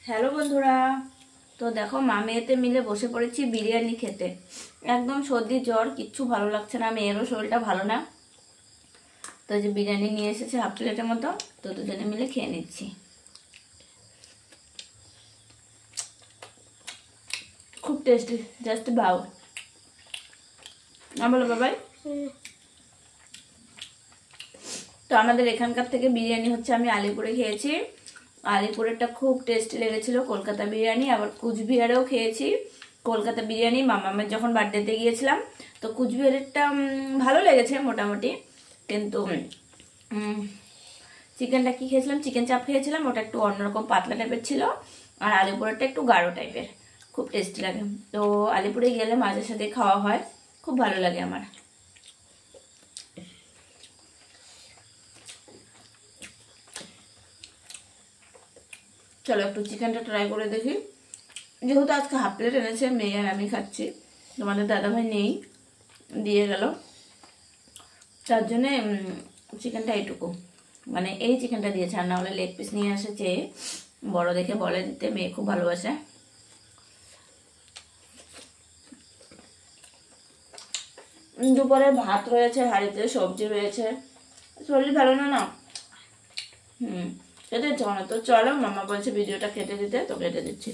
Hello বন্ধুরা, তো দেখো মা মেয়েতে মিলে বসে পড়েছি বিরিয়ানি খেতে। একদম সর্দি জ্বর, কিচ্ছু ভালো লাগছে না, মেয়েরও শরীরটা ভালো না। তো যে বিরিয়ানি নিয়ে এসেছে হাফ প্লেটের মতো, তো দুজনে মিলে খেয়ে নিচ্ছি। খুব টেস্টি, জাস্ট ভাও না বলো বাবাই। তো আমাদের এখানকার থেকে বিরিয়ানি হচ্ছে আমি আলিপুরে খেয়েছি, আলিপুরেরটা খুব টেস্টি লেগেছিল। কলকাতা বিরিয়ানি আবার কুচবিহারেও খেয়েছি কলকাতা বিরিয়ানি, মামামের যখন বার্থডেতে গিয়েছিলাম। তো কুচবিহারেরটা ভালো লেগেছে মোটামুটি, কিন্তু চিকেনটা কি খেয়েছিলাম, চিকেন চাপ খেয়েছিলাম, ওটা একটু অন্যরকম পাতলা টাইপের ছিল। আর আলিপুরেরটা একটু গাঢ় টাইপের, খুব টেস্টি লাগে। তো আলিপুরে গেলে মাঝে সাথে খাওয়া হয়, খুব ভালো লাগে আমার। চলো একটু চিকেনটা ট্রাই করে দেখি। যেহেতু আজকে হাফ প্লেট এনেছে, মেয়ে আর আমি খাচ্ছি, তোমাদের দাদাভাই নেই, দিয়ে গেল, তার জন্যে চিকেনটা এইটুকু, মানে এই চিকেনটা দিয়েছে। আর না হলে লেগ পিস নিয়ে এসেছে, বড় দেখে বলে দিতে, মেয়ে খুব ভালোবাসে। দুপুরে ভাত রয়েছে হাঁড়িতে, সবজি রয়েছে, শরীর ভালো না না, খেতে ইচ্ছা না। তো চলো, মামা বলছে ভিডিওটা কেটে দিতে, তো কেটে দিচ্ছি।